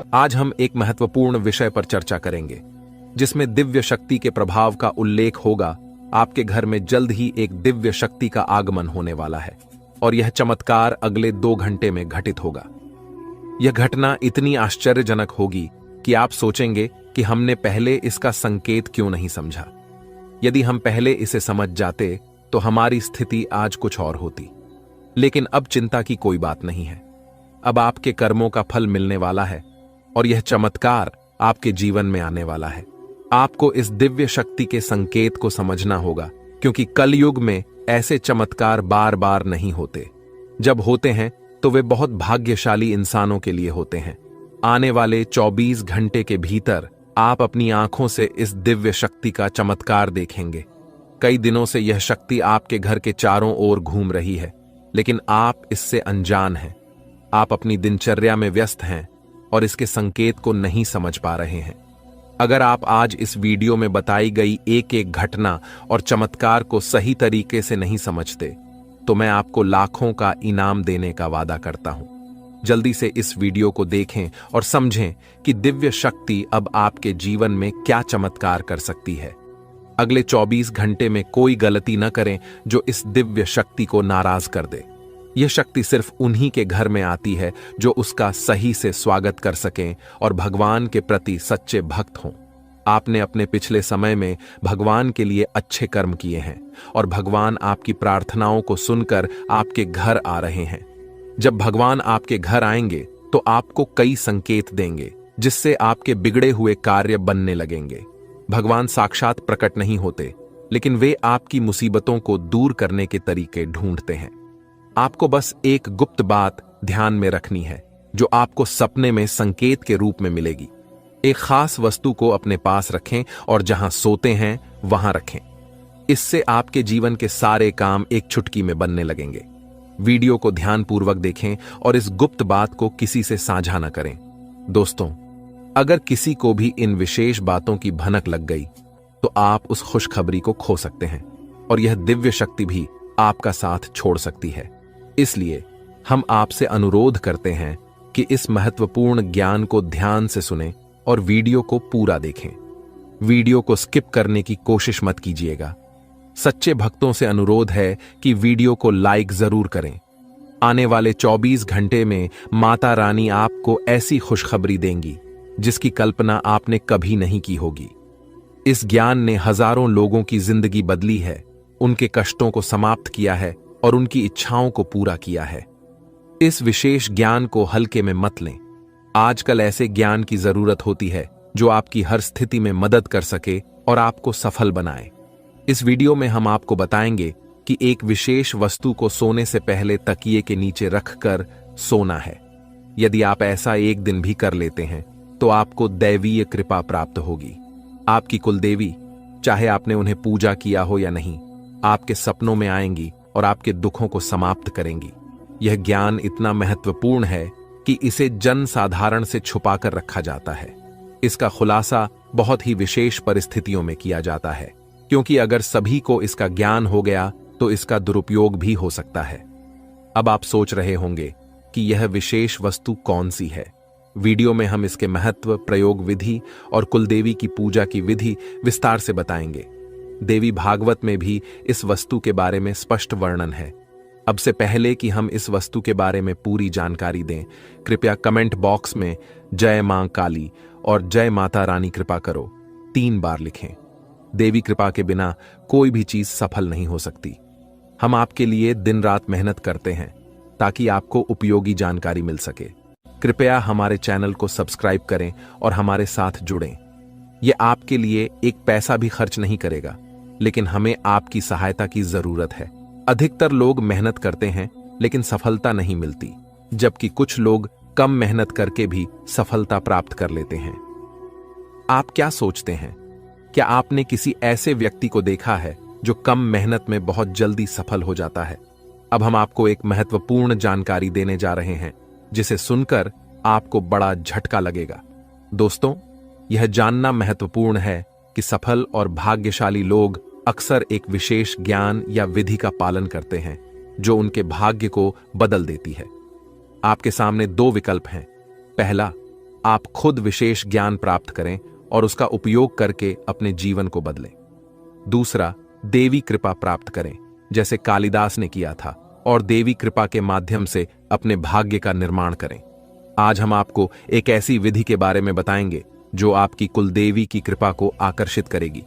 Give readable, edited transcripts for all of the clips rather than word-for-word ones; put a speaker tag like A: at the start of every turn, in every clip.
A: आज हम एक महत्वपूर्ण विषय पर चर्चा करेंगे जिसमें दिव्य शक्ति के प्रभाव का उल्लेख होगा। आपके घर में जल्द ही एक दिव्य शक्ति का आगमन होने वाला है और यह चमत्कार अगले 2 घंटे में घटित होगा। यह घटना इतनी आश्चर्यजनक होगी कि आप सोचेंगे कि हमने पहले इसका संकेत क्यों नहीं समझा। यदि हम पहले इसे समझ जाते तो हमारी स्थिति आज कुछ और होती। लेकिन अब चिंता की कोई बात नहीं है। अब आपके कर्मों का फल मिलने वाला है और यह चमत्कार आपके जीवन में आने वाला है। आपको इस दिव्य शक्ति के संकेत को समझना होगा, क्योंकि कलयुग में ऐसे चमत्कार बार बार नहीं होते। जब होते हैं तो वे बहुत भाग्यशाली इंसानों के लिए होते हैं। आने वाले 24 घंटे के भीतर आप अपनी आंखों से इस दिव्य शक्ति का चमत्कार देखेंगे। कई दिनों से यह शक्ति आपके घर के चारों ओर घूम रही है, लेकिन आप इससे अनजान हैं। आप अपनी दिनचर्या में व्यस्त हैं और इसके संकेत को नहीं समझ पा रहे हैं। अगर आप आज इस वीडियो में बताई गई एक एक घटना और चमत्कार को सही तरीके से नहीं समझते, तो मैं आपको लाखों का इनाम देने का वादा करता हूं। जल्दी से इस वीडियो को देखें और समझें कि दिव्य शक्ति अब आपके जीवन में क्या चमत्कार कर सकती है। अगले 24 घंटे में कोई गलती न करें जो इस दिव्य शक्ति को नाराज कर दे। यह शक्ति सिर्फ उन्हीं के घर में आती है जो उसका सही से स्वागत कर सकें और भगवान के प्रति सच्चे भक्त हों। आपने अपने पिछले समय में भगवान के लिए अच्छे कर्म किए हैं और भगवान आपकी प्रार्थनाओं को सुनकर आपके घर आ रहे हैं। जब भगवान आपके घर आएंगे तो आपको कई संकेत देंगे, जिससे आपके बिगड़े हुए कार्य बनने लगेंगे। भगवान साक्षात प्रकट नहीं होते, लेकिन वे आपकी मुसीबतों को दूर करने के तरीके ढूंढते हैं। आपको बस एक गुप्त बात ध्यान में रखनी है, जो आपको सपने में संकेत के रूप में मिलेगी। एक खास वस्तु को अपने पास रखें और जहां सोते हैं वहां रखें। इससे आपके जीवन के सारे काम एक चुटकी में बनने लगेंगे। वीडियो को ध्यानपूर्वक देखें और इस गुप्त बात को किसी से साझा न करें। दोस्तों, अगर किसी को भी इन विशेष बातों की भनक लग गई तो आप उस खुशखबरी को खो सकते हैं और यह दिव्य शक्ति भी आपका साथ छोड़ सकती है। इसलिए हम आपसे अनुरोध करते हैं कि इस महत्वपूर्ण ज्ञान को ध्यान से सुनें और वीडियो को पूरा देखें। वीडियो को स्किप करने की कोशिश मत कीजिएगा। सच्चे भक्तों से अनुरोध है कि वीडियो को लाइक जरूर करें। आने वाले 24 घंटे में माता रानी आपको ऐसी खुशखबरी देंगी जिसकी कल्पना आपने कभी नहीं की होगी। इस ज्ञान ने हजारों लोगों की जिंदगी बदली है, उनके कष्टों को समाप्त किया है और उनकी इच्छाओं को पूरा किया है। इस विशेष ज्ञान को हल्के में मत लें। आजकल ऐसे ज्ञान की जरूरत होती है जो आपकी हर स्थिति में मदद कर सके और आपको सफल बनाए। इस वीडियो में हम आपको बताएंगे कि एक विशेष वस्तु को सोने से पहले तकिए के नीचे रखकर सोना है। यदि आप ऐसा एक दिन भी कर लेते हैं तो आपको दैवीय कृपा प्राप्त होगी। आपकी कुलदेवी, चाहे आपने उन्हें पूजा किया हो या नहीं, आपके सपनों में आएंगी और आपके दुखों को समाप्त करेंगी। यह ज्ञान इतना महत्वपूर्ण है कि इसे जन साधारण से छुपाकर रखा जाता है। इसका खुलासा बहुत ही विशेष परिस्थितियों में किया जाता है, क्योंकि अगर सभी को इसका ज्ञान हो गया तो इसका दुरुपयोग भी हो सकता है। अब आप सोच रहे होंगे कि यह विशेष वस्तु कौन सी है। वीडियो में हम इसके महत्व, प्रयोग विधि और कुलदेवी की पूजा की विधि विस्तार से बताएंगे। देवी भागवत में भी इस वस्तु के बारे में स्पष्ट वर्णन है। अब से पहले कि हम इस वस्तु के बारे में पूरी जानकारी दें, कृपया कमेंट बॉक्स में जय मां काली और जय माता रानी कृपा करो 3 बार लिखें। देवी कृपा के बिना कोई भी चीज सफल नहीं हो सकती। हम आपके लिए दिन रात मेहनत करते हैं ताकि आपको उपयोगी जानकारी मिल सके। कृपया हमारे चैनल को सब्सक्राइब करें और हमारे साथ जुड़ें। यह आपके लिए एक पैसा भी खर्च नहीं करेगा, लेकिन हमें आपकी सहायता की जरूरत है। अधिकतर लोग मेहनत करते हैं लेकिन सफलता नहीं मिलती, जबकि कुछ लोग कम मेहनत करके भी सफलता प्राप्त कर लेते हैं। आप क्या सोचते हैं? क्या आपने किसी ऐसे व्यक्ति को देखा है जो कम मेहनत में बहुत जल्दी सफल हो जाता है? अब हम आपको एक महत्वपूर्ण जानकारी देने जा रहे हैं जिसे सुनकर आपको बड़ा झटका लगेगा। दोस्तों, यह जानना महत्वपूर्ण है कि सफल और भाग्यशाली लोग अक्सर एक विशेष ज्ञान या विधि का पालन करते हैं जो उनके भाग्य को बदल देती है। आपके सामने 2 विकल्प हैं। पहला, आप खुद विशेष ज्ञान प्राप्त करें और उसका उपयोग करके अपने जीवन को बदलें। दूसरा, देवी कृपा प्राप्त करें, जैसे कालिदास ने किया था, और देवी कृपा के माध्यम से अपने भाग्य का निर्माण करें। आज हम आपको एक ऐसी विधि के बारे में बताएंगे जो आपकी कुलदेवी की कृपा को आकर्षित करेगी।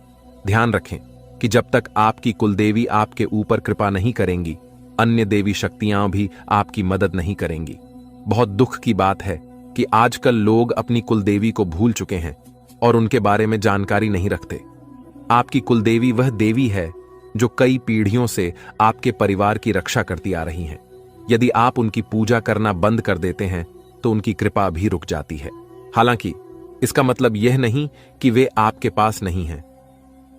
A: ध्यान रखें कि जब तक आपकी कुलदेवी आपके ऊपर कृपा नहीं करेंगी, अन्य देवी शक्तियां भी आपकी मदद नहीं करेंगी। बहुत दुख की बात है कि आजकल लोग अपनी कुलदेवी को भूल चुके हैं और उनके बारे में जानकारी नहीं रखते। आपकी कुलदेवी वह देवी है जो कई पीढ़ियों से आपके परिवार की रक्षा करती आ रही हैं। यदि आप उनकी पूजा करना बंद कर देते हैं तो उनकी कृपा भी रुक जाती है। हालांकि इसका मतलब यह नहीं कि वे आपके पास नहीं हैं।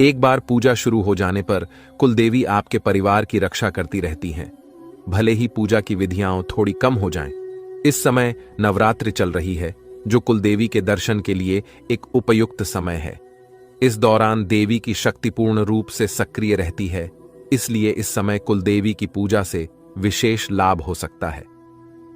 A: एक बार पूजा शुरू हो जाने पर कुलदेवी आपके परिवार की रक्षा करती रहती हैं, भले ही पूजा की विधियां थोड़ी कम हो जाएं। इस समय नवरात्रि चल रही है, जो कुलदेवी के दर्शन के लिए एक उपयुक्त समय है। इस दौरान देवी की शक्ति पूर्ण रूप से सक्रिय रहती है, इसलिए इस समय कुलदेवी की पूजा से विशेष लाभ हो सकता है।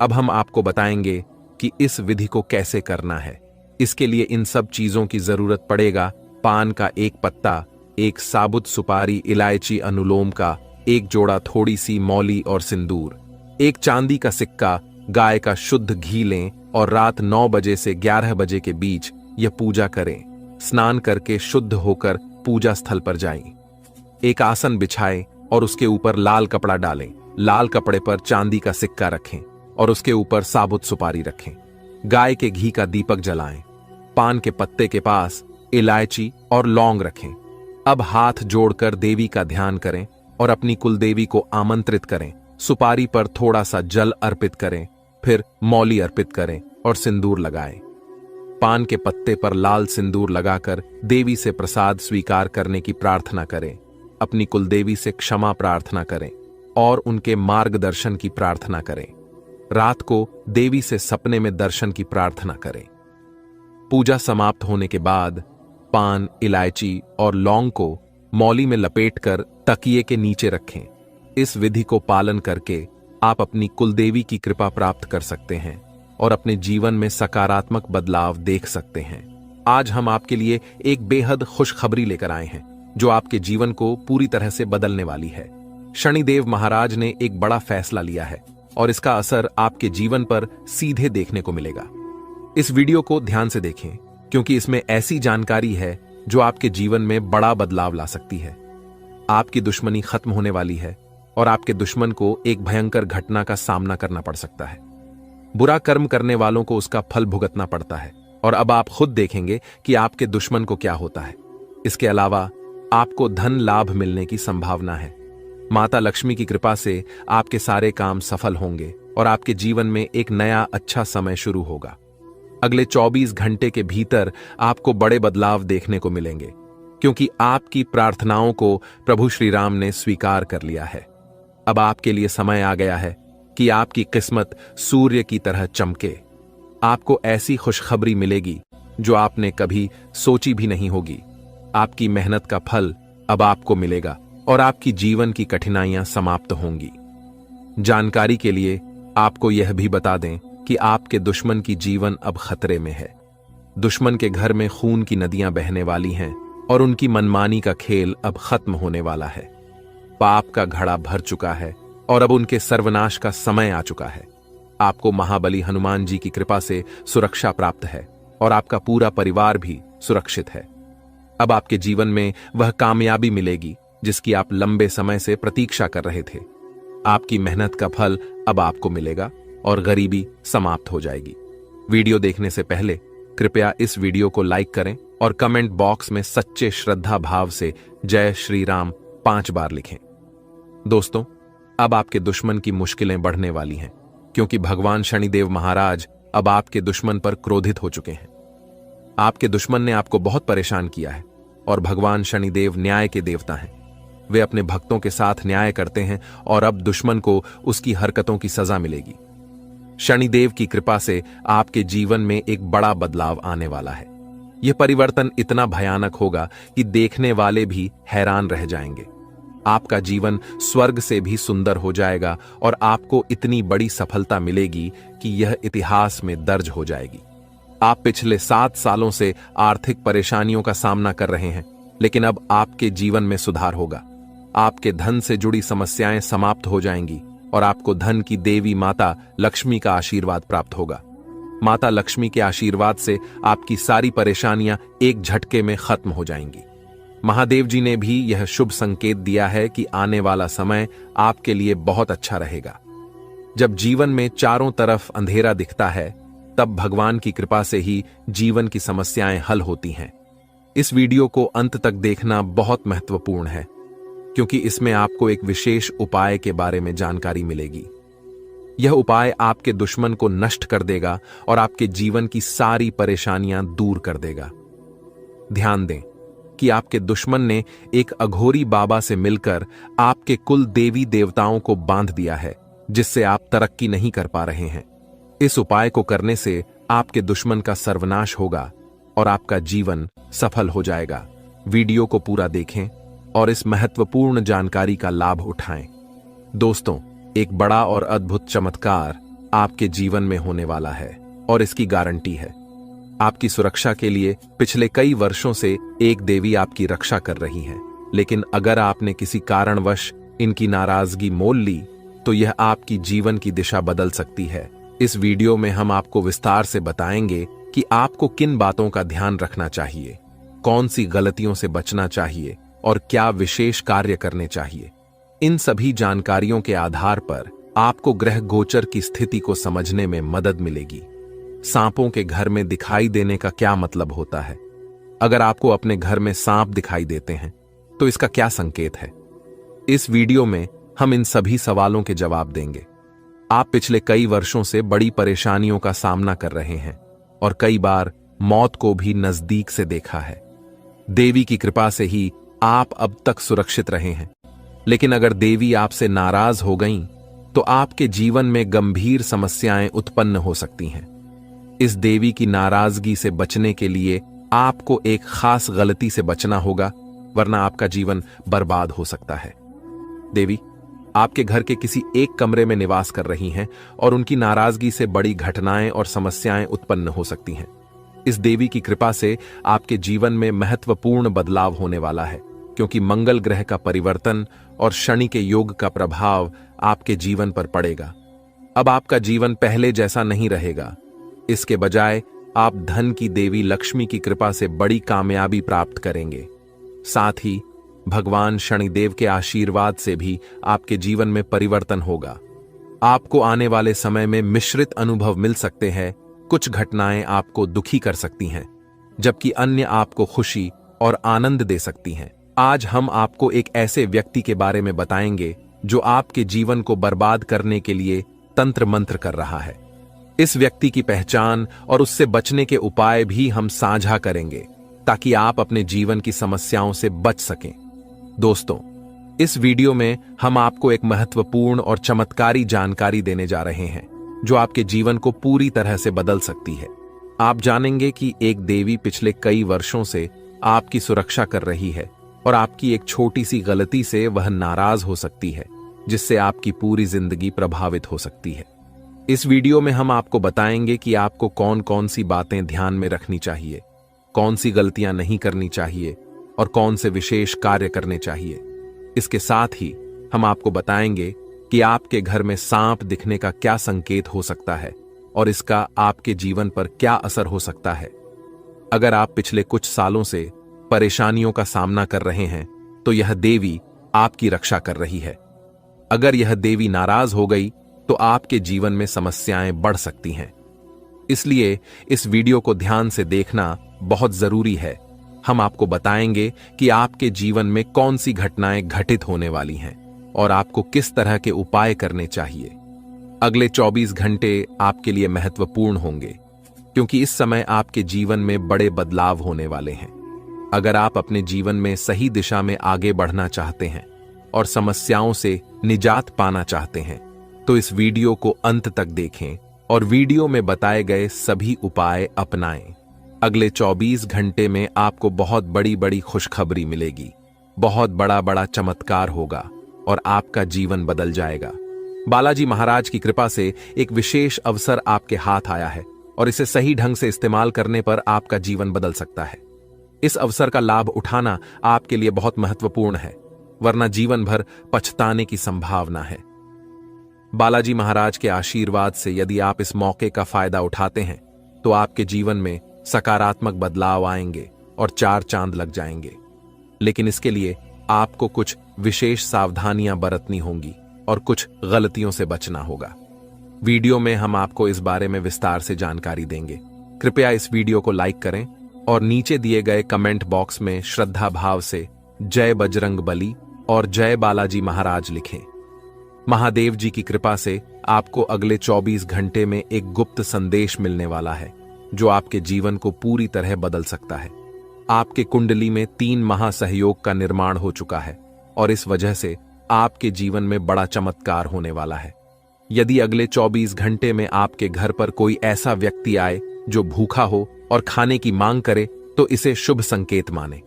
A: अब हम आपको बताएंगे कि इस विधि को कैसे करना है। इसके लिए इन सब चीजों की जरूरत पड़ेगा: पान का एक पत्ता, एक साबुत सुपारी, इलायची, अनुलोम का एक जोड़ा, थोड़ी सी मौली और सिंदूर, एक चांदी का सिक्का, गाय का शुद्ध घी लें और रात 9 बजे से 11 बजे के बीच यह पूजा करें। स्नान करके शुद्ध होकर पूजा स्थल पर जाएं। एक आसन बिछाएं और उसके ऊपर लाल कपड़ा डालें। लाल कपड़े पर चांदी का सिक्का रखें और उसके ऊपर साबुत सुपारी रखें। गाय के घी का दीपक जलाएं। पान के पत्ते के पास इलायची और लौंग रखें। अब हाथ जोड़कर देवी का ध्यान करें और अपनी कुलदेवी को आमंत्रित करें। सुपारी पर थोड़ा सा जल अर्पित करें, फिर मौली अर्पित करें और सिंदूर लगाएं। पान के पत्ते पर लाल सिंदूर लगाकर देवी से प्रसाद स्वीकार करने की प्रार्थना करें। अपनी कुलदेवी से क्षमा प्रार्थना करें और उनके मार्गदर्शन की प्रार्थना करें। रात को देवी से सपने में दर्शन की प्रार्थना करें। पूजा समाप्त होने के बाद पान, इलायची और लौंग को मौली में लपेटकर तकिए के नीचे रखें। इस विधि को पालन करके आप अपनी कुलदेवी की कृपा प्राप्त कर सकते हैं और अपने जीवन में सकारात्मक बदलाव देख सकते हैं। आज हम आपके लिए एक बेहद खुशखबरी लेकर आए हैं जो आपके जीवन को पूरी तरह से बदलने वाली है। शनिदेव महाराज ने एक बड़ा फैसला लिया है और इसका असर आपके जीवन पर सीधे देखने को मिलेगा। इस वीडियो को ध्यान से देखें, क्योंकि इसमें ऐसी जानकारी है जो आपके जीवन में बड़ा बदलाव ला सकती है। आपकी दुश्मनी खत्म होने वाली है और आपके दुश्मन को एक भयंकर घटना का सामना करना पड़ सकता है। बुरा कर्म करने वालों को उसका फल भुगतना पड़ता है और अब आप खुद देखेंगे कि आपके दुश्मन को क्या होता है। इसके अलावा आपको धन लाभ मिलने की संभावना है। माता लक्ष्मी की कृपा से आपके सारे काम सफल होंगे और आपके जीवन में एक नया अच्छा समय शुरू होगा। अगले 24 घंटे के भीतर आपको बड़े बदलाव देखने को मिलेंगे, क्योंकि आपकी प्रार्थनाओं को प्रभु श्री राम ने स्वीकार कर लिया है। अब आपके लिए समय आ गया है कि आपकी किस्मत सूर्य की तरह चमके। आपको ऐसी खुशखबरी मिलेगी जो आपने कभी सोची भी नहीं होगी। आपकी मेहनत का फल अब आपको मिलेगा और आपकी जीवन की कठिनाइयां समाप्त होंगी। जानकारी के लिए आपको यह भी बता दें कि आपके दुश्मन की जीवन अब खतरे में है। दुश्मन के घर में खून की नदियां बहने वाली हैं और उनकी मनमानी का खेल अब खत्म होने वाला है। पाप का घड़ा भर चुका है और अब उनके सर्वनाश का समय आ चुका है। आपको महाबली हनुमान जी की कृपा से सुरक्षा प्राप्त है और आपका पूरा परिवार भी सुरक्षित है। अब आपके जीवन में वह कामयाबी मिलेगी जिसकी आप लंबे समय से प्रतीक्षा कर रहे थे। आपकी मेहनत का फल अब आपको मिलेगा और गरीबी समाप्त हो जाएगी। वीडियो देखने से पहले कृपया इस वीडियो को लाइक करें और कमेंट बॉक्स में सच्चे श्रद्धा भाव से जय श्री राम 5 बार लिखें। दोस्तों, अब आपके दुश्मन की मुश्किलें बढ़ने वाली हैं, क्योंकि भगवान शनिदेव महाराज अब आपके दुश्मन पर क्रोधित हो चुके हैं। आपके दुश्मन ने आपको बहुत परेशान किया है और भगवान शनिदेव न्याय के देवता हैं। वे अपने भक्तों के साथ न्याय करते हैं और अब दुश्मन को उसकी हरकतों की सजा मिलेगी। शनिदेव की कृपा से आपके जीवन में एक बड़ा बदलाव आने वाला है। यह परिवर्तन इतना भयानक होगा कि देखने वाले भी हैरान रह जाएंगे। आपका जीवन स्वर्ग से भी सुंदर हो जाएगा और आपको इतनी बड़ी सफलता मिलेगी कि यह इतिहास में दर्ज हो जाएगी। आप पिछले 7 सालों से आर्थिक परेशानियों का सामना कर रहे हैं, लेकिन अब आपके जीवन में सुधार होगा। आपके धन से जुड़ी समस्याएं समाप्त हो जाएंगी और आपको धन की देवी माता लक्ष्मी का आशीर्वाद प्राप्त होगा। माता लक्ष्मी के आशीर्वाद से आपकी सारी परेशानियां एक झटके में खत्म हो जाएंगी। महादेव जी ने भी यह शुभ संकेत दिया है कि आने वाला समय आपके लिए बहुत अच्छा रहेगा। जब जीवन में चारों तरफ अंधेरा दिखता है, तब भगवान की कृपा से ही जीवन की समस्याएं हल होती हैं। इस वीडियो को अंत तक देखना बहुत महत्वपूर्ण है, क्योंकि इसमें आपको एक विशेष उपाय के बारे में जानकारी मिलेगी। यह उपाय आपके दुश्मन को नष्ट कर देगा और आपके जीवन की सारी परेशानियां दूर कर देगा। ध्यान दें कि आपके दुश्मन ने एक अघोरी बाबा से मिलकर आपके कुल देवी देवताओं को बांध दिया है, जिससे आप तरक्की नहीं कर पा रहे हैं। इस उपाय को करने से आपके दुश्मन का सर्वनाश होगा और आपका जीवन सफल हो जाएगा। वीडियो को पूरा देखें और इस महत्वपूर्ण जानकारी का लाभ उठाएं। दोस्तों, एक बड़ा और अद्भुत चमत्कार आपके जीवन में होने वाला है और इसकी गारंटी है। आपकी सुरक्षा के लिए पिछले कई वर्षों से एक देवी आपकी रक्षा कर रही है, लेकिन अगर आपने किसी कारणवश इनकी नाराजगी मोल ली, तो यह आपकी जीवन की दिशा बदल सकती है। इस वीडियो में हम आपको विस्तार से बताएंगे कि आपको किन बातों का ध्यान रखना चाहिए, कौन सी गलतियों से बचना चाहिए और क्या विशेष कार्य करने चाहिए। इन सभी जानकारियों के आधार पर आपको ग्रह गोचर की स्थिति को समझने में मदद मिलेगी। सांपों के घर में दिखाई देने का क्या मतलब होता है? अगर आपको अपने घर में सांप दिखाई देते हैं, तो इसका क्या संकेत है? इस वीडियो में हम इन सभी सवालों के जवाब देंगे। आप पिछले कई वर्षों से बड़ी परेशानियों का सामना कर रहे हैं और कई बार मौत को भी नजदीक से देखा है। देवी की कृपा से ही आप अब तक सुरक्षित रहे हैं, लेकिन अगर देवी आपसे नाराज हो गईं, तो आपके जीवन में गंभीर समस्याएं उत्पन्न हो सकती हैं। इस देवी की नाराजगी से बचने के लिए आपको एक खास गलती से बचना होगा, वरना आपका जीवन बर्बाद हो सकता है। देवी आपके घर के किसी एक कमरे में निवास कर रही हैं और उनकी नाराजगी से बड़ी घटनाएं और समस्याएं उत्पन्न हो सकती हैं। इस देवी की कृपा से आपके जीवन में महत्वपूर्ण बदलाव होने वाला है, क्योंकि मंगल ग्रह का परिवर्तन और शनि के योग का प्रभाव आपके जीवन पर पड़ेगा। अब आपका जीवन पहले जैसा नहीं रहेगा। इसके बजाय आप धन की देवी लक्ष्मी की कृपा से बड़ी कामयाबी प्राप्त करेंगे। साथ ही भगवान शनिदेव के आशीर्वाद से भी आपके जीवन में परिवर्तन होगा। आपको आने वाले समय में मिश्रित अनुभव मिल सकते हैं। कुछ घटनाएं आपको दुखी कर सकती हैं, जबकि अन्य आपको खुशी और आनंद दे सकती हैं। आज हम आपको एक ऐसे व्यक्ति के बारे में बताएंगे जो आपके जीवन को बर्बाद करने के लिए तंत्र मंत्र कर रहा है। इस व्यक्ति की पहचान और उससे बचने के उपाय भी हम साझा करेंगे, ताकि आप अपने जीवन की समस्याओं से बच सकें। दोस्तों, इस वीडियो में हम आपको एक महत्वपूर्ण और चमत्कारी जानकारी देने जा रहे हैं, जो आपके जीवन को पूरी तरह से बदल सकती है। आप जानेंगे कि एक देवी पिछले कई वर्षों से आपकी सुरक्षा कर रही है और आपकी एक छोटी सी गलती से वह नाराज हो सकती है, जिससे आपकी पूरी जिंदगी प्रभावित हो सकती है। इस वीडियो में हम आपको बताएंगे कि आपको कौन कौन सी बातें ध्यान में रखनी चाहिए, कौन सी गलतियां नहीं करनी चाहिए और कौन से विशेष कार्य करने चाहिए। इसके साथ ही हम आपको बताएंगे कि आपके घर में सांप दिखने का क्या संकेत हो सकता है और इसका आपके जीवन पर क्या असर हो सकता है। अगर आप पिछले कुछ सालों से परेशानियों का सामना कर रहे हैं, तो यह देवी आपकी रक्षा कर रही है। अगर यह देवी नाराज हो गई, तो आपके जीवन में समस्याएं बढ़ सकती हैं। इसलिए इस वीडियो को ध्यान से देखना बहुत जरूरी है। हम आपको बताएंगे कि आपके जीवन में कौन सी घटनाएं घटित होने वाली हैं और आपको किस तरह के उपाय करने चाहिए। अगले 24 घंटे आपके लिए महत्वपूर्ण होंगे, क्योंकि इस समय आपके जीवन में बड़े बदलाव होने वाले हैं। अगर आप अपने जीवन में सही दिशा में आगे बढ़ना चाहते हैं और समस्याओं से निजात पाना चाहते हैं, तो इस वीडियो को अंत तक देखें और वीडियो में बताए गए सभी उपाय अपनाएं। अगले 24 घंटे में आपको बहुत बड़ी बड़ी खुशखबरी मिलेगी, बहुत बड़ा बड़ा चमत्कार होगा और आपका जीवन बदल जाएगा। बालाजी महाराज की कृपा से एक विशेष अवसर आपके हाथ आया है और इसे सही ढंग से इस्तेमाल करने पर आपका जीवन बदल सकता है। इस अवसर का लाभ उठाना आपके लिए बहुत महत्वपूर्ण है, वरना जीवन भर पछताने की संभावना है। बालाजी महाराज के आशीर्वाद से यदि आप इस मौके का फायदा उठाते हैं तो आपके जीवन में सकारात्मक बदलाव आएंगे और 4 चांद लग जाएंगे। लेकिन इसके लिए आपको कुछ विशेष सावधानियां बरतनी होंगी और कुछ गलतियों से बचना होगा। वीडियो में हम आपको इस बारे में विस्तार से जानकारी देंगे। कृपया इस वीडियो को लाइक करें और नीचे दिए गए कमेंट बॉक्स में श्रद्धा भाव से जय बजरंग बली और जय बालाजी महाराज लिखें। महादेव जी की कृपा से आपको अगले 24 घंटे में एक गुप्त संदेश मिलने वाला है जो आपके जीवन को पूरी तरह बदल सकता है। आपके कुंडली में 3 महासहयोग का निर्माण हो चुका है और इस वजह से आपके जीवन में बड़ा चमत्कार होने वाला है। यदि अगले 24 घंटे में आपके घर पर कोई ऐसा व्यक्ति आए जो भूखा हो और खाने की मांग करे तो इसे शुभ संकेत माने।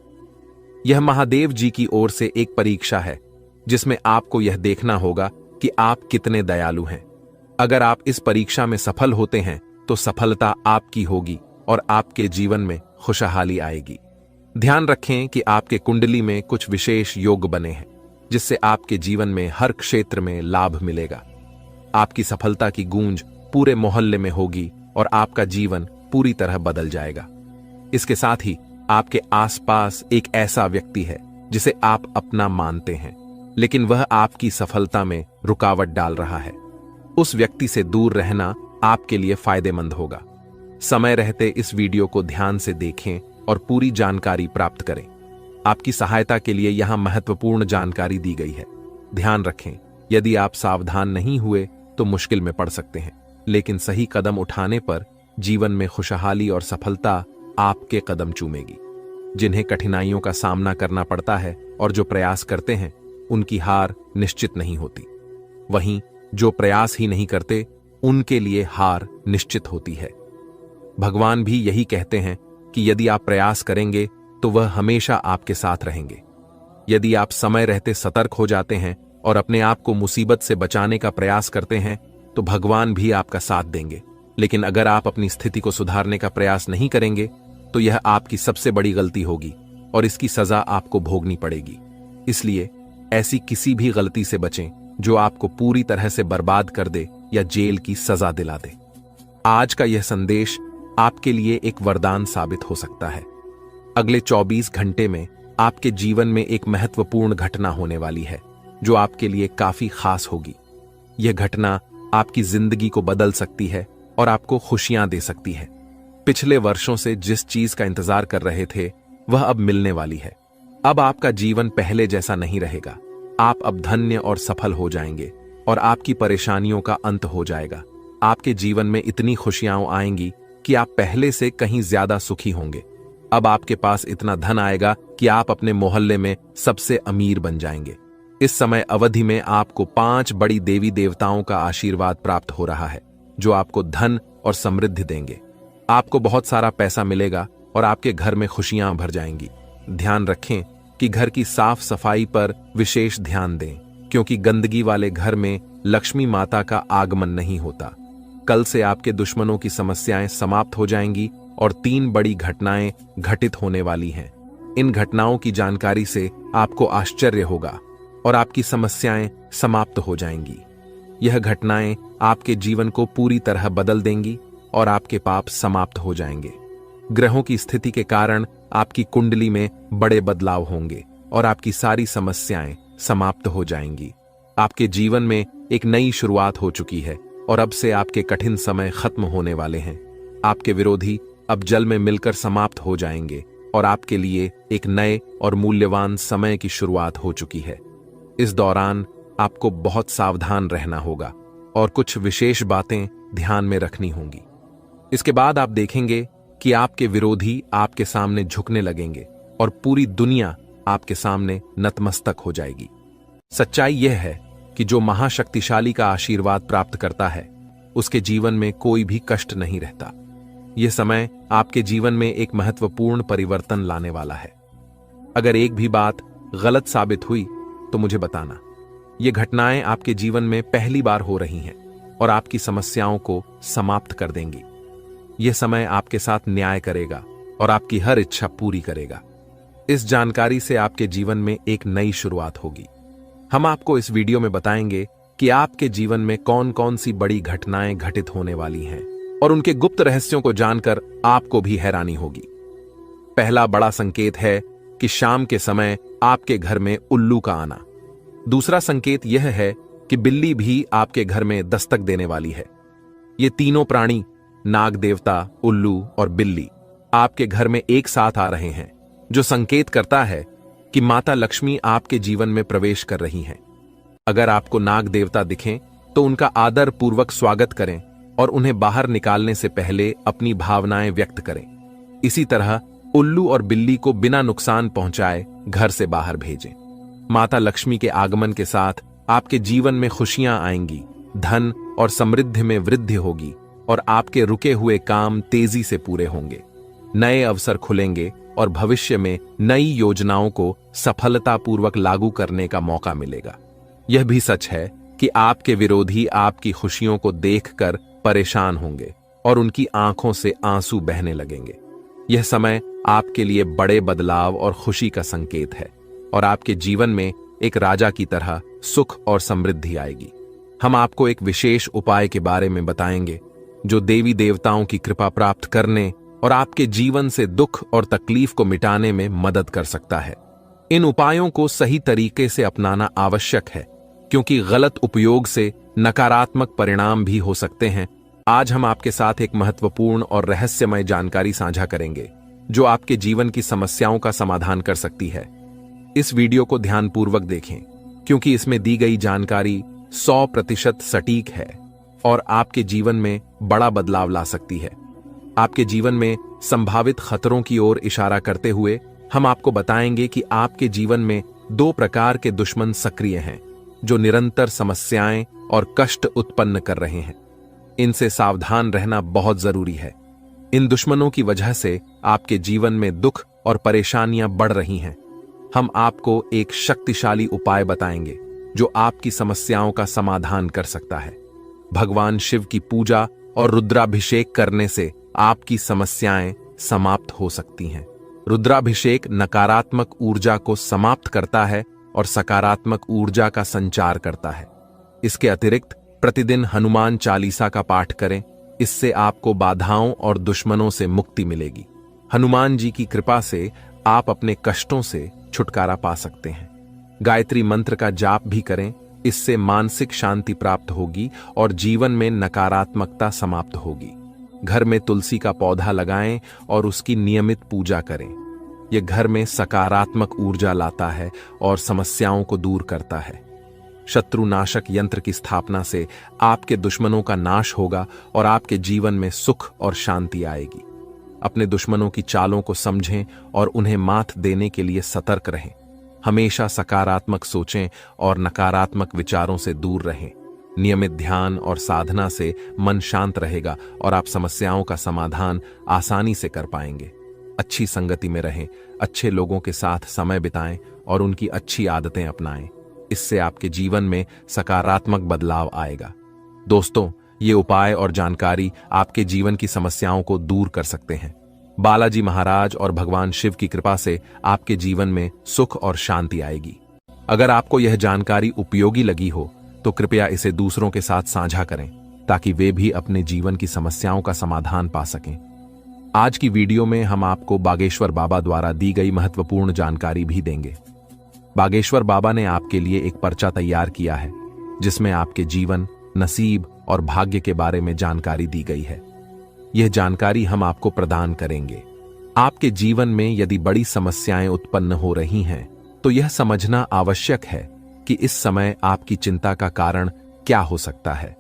A: यह महादेव जी की ओर से एक परीक्षा है जिसमें आपको यह देखना होगा कि आप कितने दयालु हैं। अगर आप इस परीक्षा में सफल होते हैं तो सफलता आपकी होगी और आपके जीवन में खुशहाली आएगी। ध्यान रखें कि आपके कुंडली में कुछ विशेष योग बने हैं जिससे आपके जीवन में हर क्षेत्र में लाभ मिलेगा। आपकी सफलता की गूंज पूरे मोहल्ले में होगी और आपका जीवन पूरी तरह बदल जाएगा। इसके साथ ही आपके आसपास एक ऐसा व्यक्ति है जिसे आप अपना मानते हैं लेकिन वह आपकी सफलता में रुकावट डाल रहा है। उस व्यक्ति से दूर रहना आपके लिए फायदेमंद होगा। समय रहते इस वीडियो को ध्यान से देखें और पूरी जानकारी प्राप्त करें। आपकी सहायता के लिए यहां महत्वपूर्ण जानकारी दी गई है। ध्यान रखें, यदि आप सावधान नहीं हुए तो मुश्किल में पड़ सकते हैं, लेकिन सही कदम उठाने पर जीवन में खुशहाली और सफलता आपके कदम चूमेगी। जिन्हें कठिनाइयों का सामना करना पड़ता है और जो प्रयास करते हैं उनकी हार निश्चित नहीं होती, वहीं जो प्रयास ही नहीं करते उनके लिए हार निश्चित होती है। भगवान भी यही कहते हैं कि यदि आप प्रयास करेंगे तो वह हमेशा आपके साथ रहेंगे। यदि आप समय रहते सतर्क हो जाते हैं और अपने आप को मुसीबत से बचाने का प्रयास करते हैं तो भगवान भी आपका साथ देंगे। लेकिन अगर आप अपनी स्थिति को सुधारने का प्रयास नहीं करेंगे तो यह आपकी सबसे बड़ी गलती होगी और इसकी सजा आपको भोगनी पड़ेगी। इसलिए ऐसी किसी भी गलती से बचें जो आपको पूरी तरह से बर्बाद कर दे या जेल की सजा दिला दे। आज का यह संदेश आपके लिए एक वरदान साबित हो सकता है। अगले 24 घंटे में आपके जीवन में एक महत्वपूर्ण घटना होने वाली है जो आपके लिए काफी खास होगी। यह घटना आपकी जिंदगी को बदल सकती है और आपको खुशियां दे सकती है। पिछले वर्षों से जिस चीज का इंतजार कर रहे थे वह अब मिलने वाली है। अब आपका जीवन पहले जैसा नहीं रहेगा। आप अब धन्य और सफल हो जाएंगे और आपकी परेशानियों का अंत हो जाएगा। आपके जीवन में इतनी खुशियां आएंगी कि आप पहले से कहीं ज्यादा सुखी होंगे। अब आपके पास इतना धन आएगा कि आप अपने मोहल्ले में सबसे अमीर बन जाएंगे। इस समय अवधि में आपको 5 बड़ी देवी देवताओं का आशीर्वाद प्राप्त हो रहा है जो आपको धन और समृद्धि देंगे। आपको बहुत सारा पैसा मिलेगा और आपके घर में खुशियां भर जाएंगी। ध्यान रखें कि घर की साफ सफाई पर विशेष ध्यान दें, क्योंकि गंदगी वाले घर में लक्ष्मी माता का आगमन नहीं होता। कल से आपके दुश्मनों की समस्याएं समाप्त हो जाएंगी और 3 बड़ी घटनाएं घटित होने वाली हैं। इन घटनाओं की जानकारी से आपको आश्चर्य होगा और आपकी समस्याएं समाप्त हो जाएंगी। यह घटनाएं आपके जीवन को पूरी तरह बदल देंगी और आपके पाप समाप्त हो जाएंगे। ग्रहों की स्थिति के कारण आपकी कुंडली में बड़े बदलाव होंगे और आपकी सारी समस्याएं समाप्त हो जाएंगी। आपके जीवन में एक नई शुरुआत हो चुकी है और अब से आपके कठिन समय खत्म होने वाले हैं। आपके विरोधी अब जल में मिलकर समाप्त हो जाएंगे और आपके लिए एक नए और मूल्यवान समय की शुरुआत हो चुकी है। इस दौरान आपको बहुत सावधान रहना होगा और कुछ विशेष बातें ध्यान में रखनी होंगी। इसके बाद आप देखेंगे कि आपके विरोधी आपके सामने झुकने लगेंगे और पूरी दुनिया आपके सामने नतमस्तक हो जाएगी। सच्चाई यह है कि जो महाशक्तिशाली का आशीर्वाद प्राप्त करता है उसके जीवन में कोई भी कष्ट नहीं रहता। यह समय आपके जीवन में एक महत्वपूर्ण परिवर्तन लाने वाला है। अगर एक भी बात गलत साबित हुई तो मुझे बताना। ये घटनाएं आपके जीवन में पहली बार हो रही हैं और आपकी समस्याओं को समाप्त कर देंगी। यह समय आपके साथ न्याय करेगा और आपकी हर इच्छा पूरी करेगा। इस जानकारी से आपके जीवन में एक नई शुरुआत होगी। हम आपको इस वीडियो में बताएंगे कि आपके जीवन में कौन कौन सी बड़ी घटनाएं घटित होने वाली हैं और उनके गुप्त रहस्यों को जानकर आपको भी हैरानी होगी। पहला बड़ा संकेत है कि शाम के समय आपके घर में उल्लू का आना। दूसरा संकेत यह है कि बिल्ली भी आपके घर में दस्तक देने वाली है। ये तीनों प्राणी, नाग देवता, उल्लू और बिल्ली, आपके घर में एक साथ आ रहे हैं, जो संकेत करता है कि माता लक्ष्मी आपके जीवन में प्रवेश कर रही हैं। अगर आपको नाग देवता दिखें तो उनका आदर पूर्वक स्वागत करें और उन्हें बाहर निकालने से पहले अपनी भावनाएं व्यक्त करें। इसी तरह उल्लू और बिल्ली को बिना नुकसान पहुंचाए घर से बाहर भेजें। माता लक्ष्मी के आगमन के साथ आपके जीवन में खुशियां आएंगी, धन और समृद्धि में वृद्धि होगी और आपके रुके हुए काम तेजी से पूरे होंगे। नए अवसर खुलेंगे और भविष्य में नई योजनाओं को सफलतापूर्वक लागू करने का मौका मिलेगा। यह भी सच है कि आपके विरोधी आपकी खुशियों को देखकर परेशान होंगे और उनकी आंखों से आंसू बहने लगेंगे। यह समय आपके लिए बड़े बदलाव और खुशी का संकेत है और आपके जीवन में एक राजा की तरह सुख और समृद्धि आएगी। हम आपको एक विशेष उपाय के बारे में बताएंगे जो देवी देवताओं की कृपा प्राप्त करने और आपके जीवन से दुख और तकलीफ को मिटाने में मदद कर सकता है। इन उपायों को सही तरीके से अपनाना आवश्यक है, क्योंकि गलत उपयोग से नकारात्मक परिणाम भी हो सकते हैं। आज हम आपके साथ एक महत्वपूर्ण और रहस्यमय जानकारी साझा करेंगे जो आपके जीवन की समस्याओं का समाधान कर सकती है। इस वीडियो को ध्यानपूर्वक देखें, क्योंकि इसमें दी गई जानकारी 100% सटीक है और आपके जीवन में बड़ा बदलाव ला सकती है। आपके जीवन में संभावित खतरों की ओर इशारा करते हुए हम आपको बताएंगे कि आपके जीवन में 2 प्रकार के दुश्मन सक्रिय हैं जो निरंतर समस्याएं और कष्ट उत्पन्न कर रहे हैं। इनसे सावधान रहना बहुत जरूरी है। इन दुश्मनों की वजह से आपके जीवन में दुख और परेशानियां बढ़ रही हैं। हम आपको एक शक्तिशाली उपाय बताएंगे जो आपकी समस्याओं का समाधान कर सकता है। भगवान शिव की पूजा और रुद्राभिषेक करने से आपकी समस्याएं समाप्त हो सकती हैं। रुद्राभिषेक नकारात्मक ऊर्जा को समाप्त करता है और सकारात्मक ऊर्जा का संचार करता है। इसके अतिरिक्त प्रतिदिन हनुमान चालीसा का पाठ करें। इससे आपको बाधाओं और दुश्मनों से मुक्ति मिलेगी। हनुमान जी की कृपा से आप अपने कष्टों से छुटकारा पा सकते हैं। गायत्री मंत्र का जाप भी करें। इससे मानसिक शांति प्राप्त होगी और जीवन में नकारात्मकता समाप्त होगी। घर में तुलसी का पौधा लगाएं और उसकी नियमित पूजा करें। यह घर में सकारात्मक ऊर्जा लाता है और समस्याओं को दूर करता है। शत्रुनाशक यंत्र की स्थापना से आपके दुश्मनों का नाश होगा और आपके जीवन में सुख और शांति आएगी। अपने दुश्मनों की चालों को समझें और उन्हें मात देने के लिए सतर्क रहें। हमेशा सकारात्मक सोचें और नकारात्मक विचारों से दूर रहें। नियमित ध्यान और साधना से मन शांत रहेगा और आप समस्याओं का समाधान आसानी से कर पाएंगे। अच्छी संगति में रहें, अच्छे लोगों के साथ समय बिताएं और उनकी अच्छी आदतें अपनाएं। इससे आपके जीवन में सकारात्मक बदलाव आएगा। दोस्तों, ये उपाय और जानकारी आपके जीवन की समस्याओं को दूर कर सकते हैं। बालाजी महाराज और भगवान शिव की कृपा से आपके जीवन में सुख और शांति आएगी। अगर आपको यह जानकारी उपयोगी लगी हो तो कृपया इसे दूसरों के साथ साझा करें ताकि वे भी अपने जीवन की समस्याओं का समाधान पा सकें। आज की वीडियो में हम आपको बागेश्वर बाबा द्वारा दी गई महत्वपूर्ण जानकारी भी देंगे। बागेश्वर बाबा ने आपके लिए एक पर्चा तैयार किया है जिसमें आपके जीवन, नसीब और भाग्य के बारे में जानकारी दी गई है। यह जानकारी हम आपको प्रदान करेंगे। आपके जीवन में यदि बड़ी समस्याएं उत्पन्न हो रही हैं तो यह समझना आवश्यक है कि इस समय आपकी चिंता का कारण क्या हो सकता है।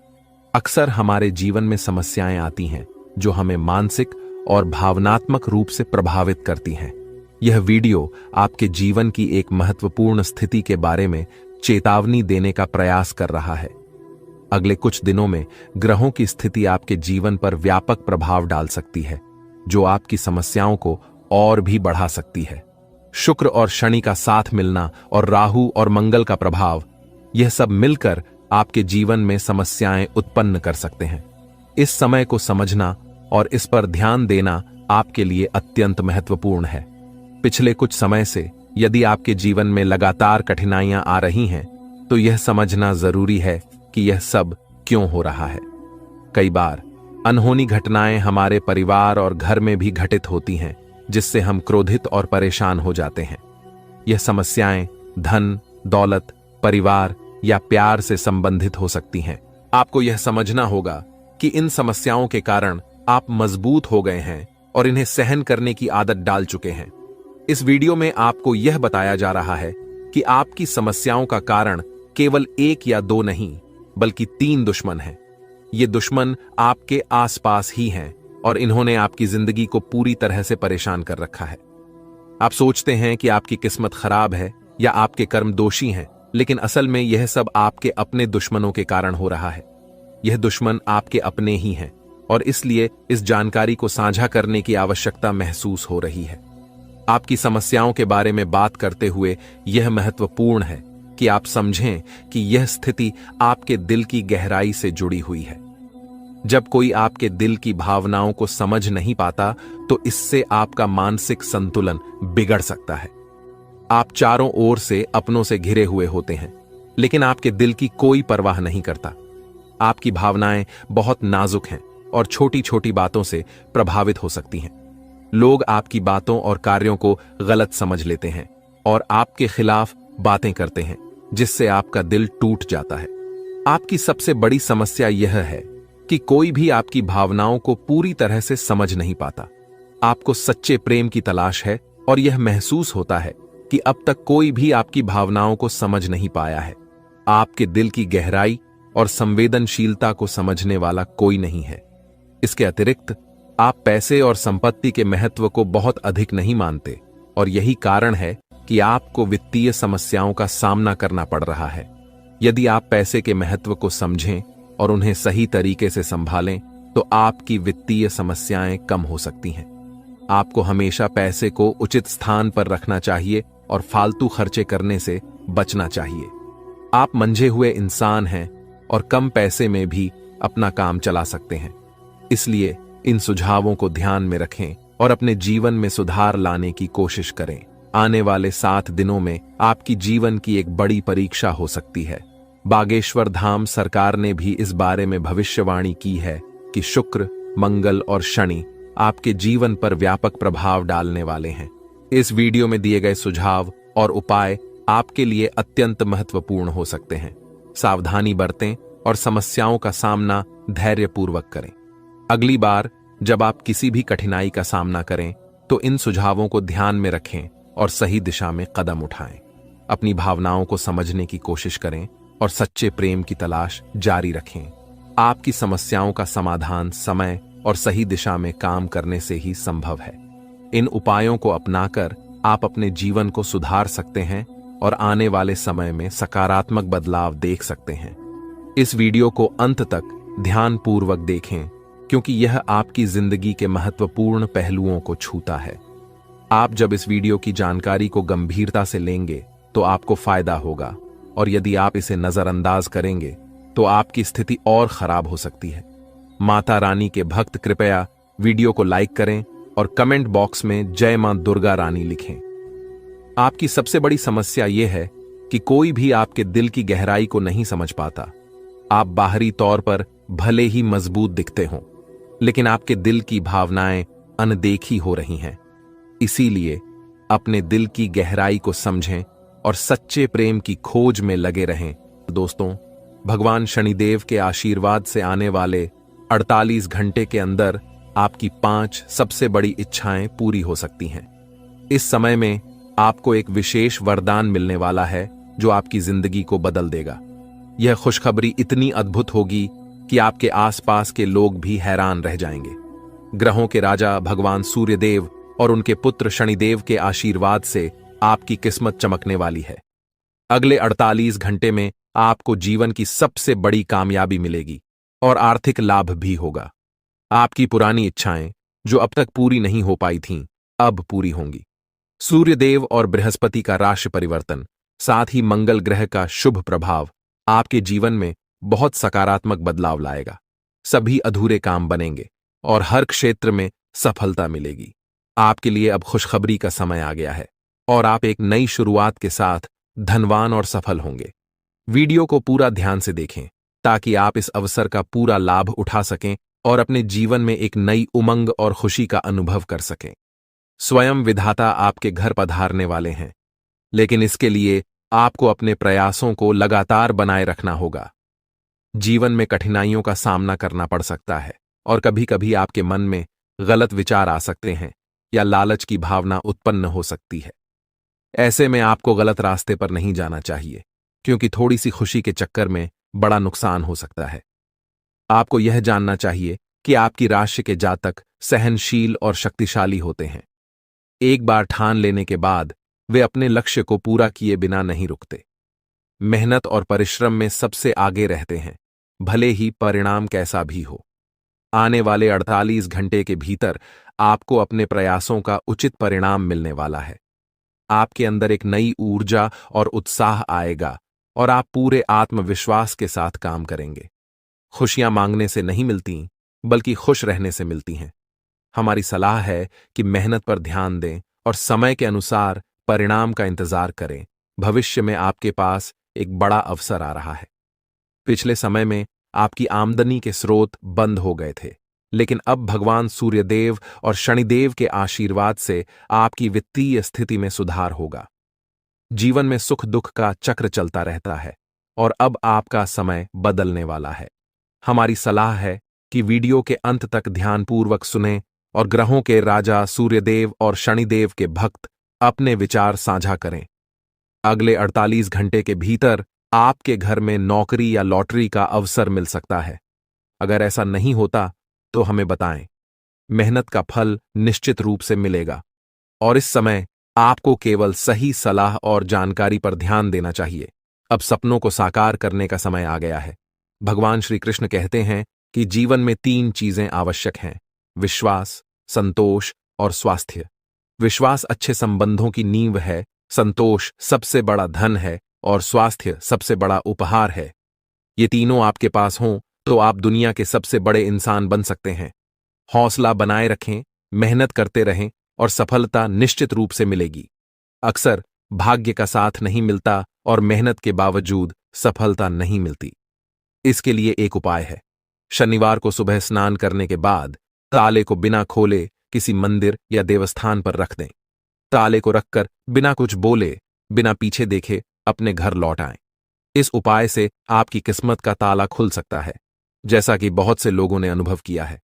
A: अक्सर हमारे जीवन में समस्याएं आती हैं जो हमें मानसिक और भावनात्मक रूप से प्रभावित करती हैं। यह वीडियो आपके जीवन की एक महत्वपूर्ण स्थिति के बारे में चेतावनी देने का प्रयास कर रहा है। अगले कुछ दिनों में ग्रहों की स्थिति आपके जीवन पर व्यापक प्रभाव डाल सकती है, जो आपकी समस्याओं को और भी बढ़ा सकती है। शुक्र और शनि का साथ मिलना और राहु और मंगल का प्रभाव, यह सब मिलकर आपके जीवन में समस्याएं उत्पन्न कर सकते हैं। इस समय को समझना और इस पर ध्यान देना आपके लिए अत्यंत महत्वपूर्ण है। पिछले कुछ समय से यदि आपके जीवन में लगातार कठिनाइयां आ रही हैं, तो यह समझना जरूरी है कि यह सब क्यों हो रहा है। कई बार अनहोनी घटनाएं हमारे परिवार और घर में भी घटित होती हैं, जिससे हम क्रोधित और परेशान हो जाते हैं। यह समस्याएं धन, दौलत, परिवार या प्यार से संबंधित हो सकती हैं। आपको यह समझना होगा कि इन समस्याओं के कारण आप मजबूत हो गए हैं और इन्हें सहन करने की आदत डाल चुके हैं। इस वीडियो में आपको यह बताया जा रहा है कि आपकी समस्याओं का कारण केवल एक या दो नहीं, बल्कि 3 दुश्मन हैं। ये दुश्मन आपके आसपास ही हैं और इन्होंने आपकी जिंदगी को पूरी तरह से परेशान कर रखा है। आप सोचते हैं कि आपकी किस्मत खराब है या आपके कर्म दोषी हैं, लेकिन असल में यह सब आपके अपने दुश्मनों के कारण हो रहा है। यह दुश्मन आपके अपने ही हैं और इसलिए इस जानकारी को साझा करने की आवश्यकता महसूस हो रही है। आपकी समस्याओं के बारे में बात करते हुए यह महत्वपूर्ण है कि आप समझें कि यह स्थिति आपके दिल की गहराई से जुड़ी हुई है। जब कोई आपके दिल की भावनाओं को समझ नहीं पाता, तो इससे आपका मानसिक संतुलन बिगड़ सकता है। आप चारों ओर से अपनों से घिरे हुए होते हैं, लेकिन आपके दिल की कोई परवाह नहीं करता। आपकी भावनाएं बहुत नाजुक हैं और छोटी छोटी बातों से प्रभावित हो सकती हैं। लोग आपकी बातों और कार्यों को गलत समझ लेते हैं और आपके खिलाफ बातें करते हैं, जिससे आपका दिल टूट जाता है। आपकी सबसे बड़ी समस्या यह है कि कोई भी आपकी भावनाओं को पूरी तरह से समझ नहीं पाता। आपको सच्चे प्रेम की तलाश है और यह महसूस होता है कि अब तक कोई भी आपकी भावनाओं को समझ नहीं पाया है। आपके दिल की गहराई और संवेदनशीलता को समझने वाला कोई नहीं है। इसके अतिरिक्त आप पैसे और संपत्ति के महत्व को बहुत अधिक नहीं मानते और यही कारण है कि आपको वित्तीय समस्याओं का सामना करना पड़ रहा है। यदि आप पैसे के महत्व को समझें और उन्हें सही तरीके से संभालें, तो आपकी वित्तीय समस्याएं कम हो सकती हैं। आपको हमेशा पैसे को उचित स्थान पर रखना चाहिए और फालतू खर्चे करने से बचना चाहिए। आप मंझे हुए इंसान हैं और कम पैसे में भी अपना काम चला सकते हैं। इसलिए इन सुझावों को ध्यान में रखें और अपने जीवन में सुधार लाने की कोशिश करें। आने वाले 7 दिनों में आपकी जीवन की एक बड़ी परीक्षा हो सकती है। बागेश्वर धाम सरकार ने भी इस बारे में भविष्यवाणी की है कि शुक्र, मंगल और शनि आपके जीवन पर व्यापक प्रभाव डालने वाले हैं। इस वीडियो में दिए गए सुझाव और उपाय आपके लिए अत्यंत महत्वपूर्ण हो सकते हैं। सावधानी बरतें और समस्याओं का सामना धैर्यपूर्वक करें। अगली बार जब आप किसी भी कठिनाई का सामना करें, तो इन सुझावों को ध्यान में रखें और सही दिशा में कदम उठाएं। अपनी भावनाओं को समझने की कोशिश करें और सच्चे प्रेम की तलाश जारी रखें। आपकी समस्याओं का समाधान समय और सही दिशा में काम करने से ही संभव है। इन उपायों को अपनाकर आप अपने जीवन को सुधार सकते हैं और आने वाले समय में सकारात्मक बदलाव देख सकते हैं। इस वीडियो को अंत तक ध्यानपूर्वक देखें, क्योंकि यह आपकी जिंदगी के महत्वपूर्ण पहलुओं को छूता है। आप जब इस वीडियो की जानकारी को गंभीरता से लेंगे, तो आपको फायदा होगा, और यदि आप इसे नजरअंदाज करेंगे, तो आपकी स्थिति और खराब हो सकती है। माता रानी के भक्त कृपया वीडियो को लाइक करें और कमेंट बॉक्स में जय मां दुर्गा रानी लिखें। आपकी सबसे बड़ी समस्या यह है कि कोई भी आपके दिल की गहराई को नहीं समझ पाता। आप बाहरी तौर पर भले ही मजबूत दिखते हों, लेकिन आपके दिल की भावनाएं अनदेखी हो रही हैं। इसीलिए अपने दिल की गहराई को समझें और सच्चे प्रेम की खोज में लगे रहें। दोस्तों, भगवान शनिदेव के आशीर्वाद से आने वाले 48 घंटे के अंदर आपकी 5 सबसे बड़ी इच्छाएं पूरी हो सकती हैं। इस समय में आपको एक विशेष वरदान मिलने वाला है जो आपकी जिंदगी को बदल देगा। यह खुशखबरी इतनी अद्भुत होगी कि आपके आसपास के लोग भी हैरान रह जाएंगे। ग्रहों के राजा भगवान सूर्यदेव और उनके पुत्र शनिदेव के आशीर्वाद से आपकी किस्मत चमकने वाली है। अगले 48 घंटे में आपको जीवन की सबसे बड़ी कामयाबी मिलेगी और आर्थिक लाभ भी होगा। आपकी पुरानी इच्छाएं जो अब तक पूरी नहीं हो पाई थीं, अब पूरी होंगी। सूर्यदेव और बृहस्पति का राशि परिवर्तन, साथ ही मंगल ग्रह का शुभ प्रभाव आपके जीवन में बहुत सकारात्मक बदलाव लाएगा। सभी अधूरे काम बनेंगे और हर क्षेत्र में सफलता मिलेगी। आपके लिए अब खुशखबरी का समय आ गया है और आप एक नई शुरुआत के साथ धनवान और सफल होंगे। वीडियो को पूरा ध्यान से देखें ताकि आप इस अवसर का पूरा लाभ उठा सकें और अपने जीवन में एक नई उमंग और खुशी का अनुभव कर सकें। स्वयं विधाता आपके घर पधारने वाले हैं, लेकिन इसके लिए आपको अपने प्रयासों को लगातार बनाए रखना होगा। जीवन में कठिनाइयों का सामना करना पड़ सकता है और कभी-कभी आपके मन में गलत विचार आ सकते हैं या लालच की भावना उत्पन्न हो सकती है। ऐसे में आपको गलत रास्ते पर नहीं जाना चाहिए, क्योंकि थोड़ी सी खुशी के चक्कर में बड़ा नुकसान हो सकता है। आपको यह जानना चाहिए कि आपकी राशि के जातक सहनशील और शक्तिशाली होते हैं। एक बार ठान लेने के बाद वे अपने लक्ष्य को पूरा किए बिना नहीं रुकते। मेहनत और परिश्रम में सबसे आगे रहते हैं, भले ही परिणाम कैसा भी हो। आने वाले 48 घंटे के भीतर आपको अपने प्रयासों का उचित परिणाम मिलने वाला है। आपके अंदर एक नई ऊर्जा और उत्साह आएगा और आप पूरे आत्मविश्वास के साथ काम करेंगे। खुशियां मांगने से नहीं मिलती, बल्कि खुश रहने से मिलती हैं। हमारी सलाह है कि मेहनत पर ध्यान दें और समय के अनुसार परिणाम का इंतजार करें। भविष्य में आपके पास एक बड़ा अवसर आ रहा है। पिछले समय में आपकी आमदनी के स्रोत बंद हो गए थे, लेकिन अब भगवान सूर्यदेव और शनिदेव के आशीर्वाद से आपकी वित्तीय स्थिति में सुधार होगा। जीवन में सुख दुख का चक्र चलता रहता है और अब आपका समय बदलने वाला है। हमारी सलाह है कि वीडियो के अंत तक ध्यानपूर्वक सुनें और ग्रहों के राजा सूर्यदेव और शनिदेव के भक्त अपने विचार साझा करें। अगले 48 घंटे के भीतर आपके घर में नौकरी या लॉटरी का अवसर मिल सकता है। अगर ऐसा नहीं होता तो हमें बताएं। मेहनत का फल निश्चित रूप से मिलेगा और इस समय आपको केवल सही सलाह और जानकारी पर ध्यान देना चाहिए। अब सपनों को साकार करने का समय आ गया है। भगवान श्री कृष्ण कहते हैं कि जीवन में 3 चीजें आवश्यक हैं: विश्वास, संतोष और स्वास्थ्य। विश्वास अच्छे संबंधों की नींव है, संतोष सबसे बड़ा धन है और स्वास्थ्य सबसे बड़ा उपहार है। ये तीनों आपके पास हों तो आप दुनिया के सबसे बड़े इंसान बन सकते हैं। हौसला बनाए रखें, मेहनत करते रहें और सफलता निश्चित रूप से मिलेगी। अक्सर भाग्य का साथ नहीं मिलता और मेहनत के बावजूद सफलता नहीं मिलती। इसके लिए एक उपाय है। शनिवार को सुबह स्नान करने के बाद ताले को बिना खोले किसी मंदिर या देवस्थान पर रख दें। ताले को रखकर बिना कुछ बोले, बिना पीछे देखे अपने घर लौट आएं। इस उपाय से आपकी किस्मत का ताला खुल सकता है, जैसा कि बहुत से लोगों ने अनुभव किया है।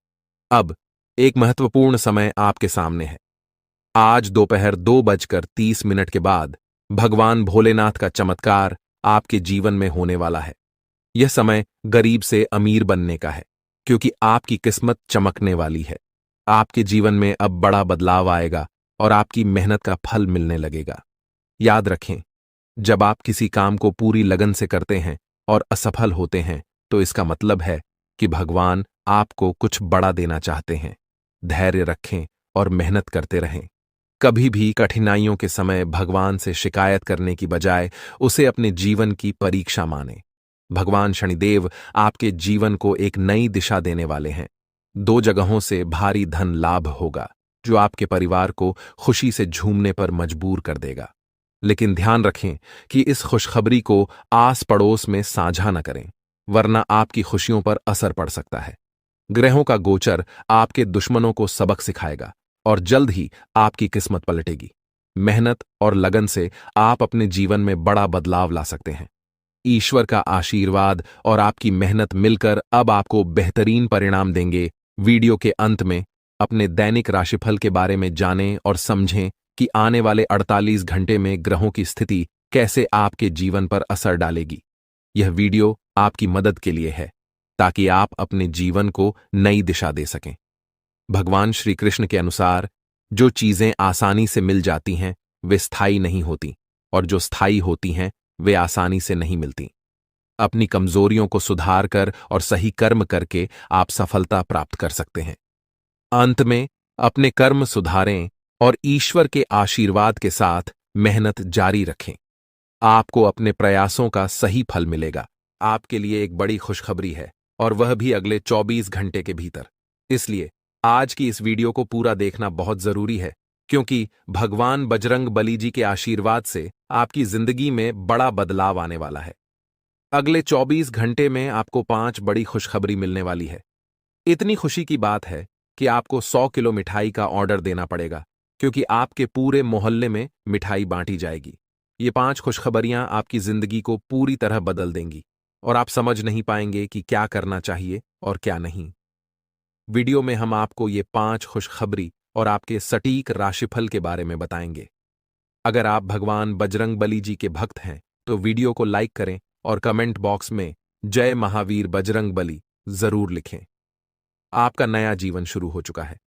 A: अब एक महत्वपूर्ण समय आपके सामने है। आज दोपहर 2:30 के बाद भगवान भोलेनाथ का चमत्कार आपके जीवन में होने वाला है। यह समय गरीब से अमीर बनने का है, क्योंकि आपकी किस्मत चमकने वाली है। आपके जीवन में अब बड़ा बदलाव आएगा और आपकी मेहनत का फल मिलने लगेगा। याद रखें, जब आप किसी काम को पूरी लगन से करते हैं और असफल होते हैं, तो इसका मतलब है कि भगवान आपको कुछ बड़ा देना चाहते हैं। धैर्य रखें और मेहनत करते रहें। कभी भी कठिनाइयों के समय भगवान से शिकायत करने की बजाय उसे अपने जीवन की परीक्षा मानें। भगवान शनिदेव आपके जीवन को एक नई दिशा देने वाले हैं। 2 जगहों से भारी धन लाभ होगा, जो आपके परिवार को खुशी से झूमने पर मजबूर कर देगा। लेकिन ध्यान रखें कि इस खुशखबरी को आस पड़ोस में साझा न करें, वरना आपकी खुशियों पर असर पड़ सकता है। ग्रहों का गोचर आपके दुश्मनों को सबक सिखाएगा और जल्द ही आपकी किस्मत पलटेगी। मेहनत और लगन से आप अपने जीवन में बड़ा बदलाव ला सकते हैं। ईश्वर का आशीर्वाद और आपकी मेहनत मिलकर अब आपको बेहतरीन परिणाम देंगे। वीडियो के अंत में अपने दैनिक राशिफल के बारे में जानें और समझें कि आने वाले 48 घंटे में ग्रहों की स्थिति कैसे आपके जीवन पर असर डालेगी। यह वीडियो आपकी मदद के लिए है, ताकि आप अपने जीवन को नई दिशा दे सकें। भगवान श्री कृष्ण के अनुसार जो चीजें आसानी से मिल जाती हैं वे स्थायी नहीं होती, और जो स्थायी होती हैं वे आसानी से नहीं मिलती। अपनी कमजोरियों को सुधार कर और सही कर्म करके आप सफलता प्राप्त कर सकते हैं। अंत में अपने कर्म सुधारें और ईश्वर के आशीर्वाद के साथ मेहनत जारी रखें। आपको अपने प्रयासों का सही फल मिलेगा। आपके लिए एक बड़ी खुशखबरी है, और वह भी अगले 24 घंटे के भीतर। इसलिए आज की इस वीडियो को पूरा देखना बहुत जरूरी है, क्योंकि भगवान बजरंग बली जी के आशीर्वाद से आपकी जिंदगी में बड़ा बदलाव आने वाला है। अगले 24 घंटे में आपको 5 बड़ी खुशखबरी मिलने वाली है। इतनी खुशी की बात है कि आपको 100 किलो मिठाई का ऑर्डर देना पड़ेगा, क्योंकि आपके पूरे मोहल्ले में मिठाई बांटी जाएगी। ये 5 खुशखबरियां आपकी जिंदगी को पूरी तरह बदल देंगी और आप समझ नहीं पाएंगे कि क्या करना चाहिए और क्या नहीं। वीडियो में हम आपको ये 5 खुशखबरी और आपके सटीक राशिफल के बारे में बताएंगे। अगर आप भगवान बजरंग बली जी के भक्त हैं तो वीडियो को लाइक करें और कमेंट बॉक्स में जय महावीर बजरंग बली जरूर लिखें। आपका नया जीवन शुरू हो चुका है।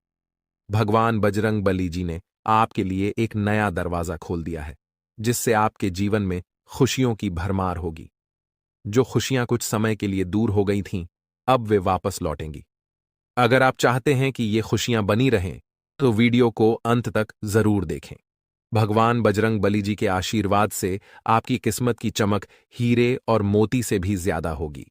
A: भगवान बजरंग बली जी ने आपके लिए एक नया दरवाजा खोल दिया है, जिससे आपके जीवन में खुशियों की भरमार होगी। जो खुशियां कुछ समय के लिए दूर हो गई थीं, अब वे वापस लौटेंगी। अगर आप चाहते हैं कि ये खुशियां बनी रहें, तो वीडियो को अंत तक जरूर देखें। भगवान बजरंग बली जी के आशीर्वाद से आपकी किस्मत की चमक हीरे और मोती से भी ज्यादा होगी।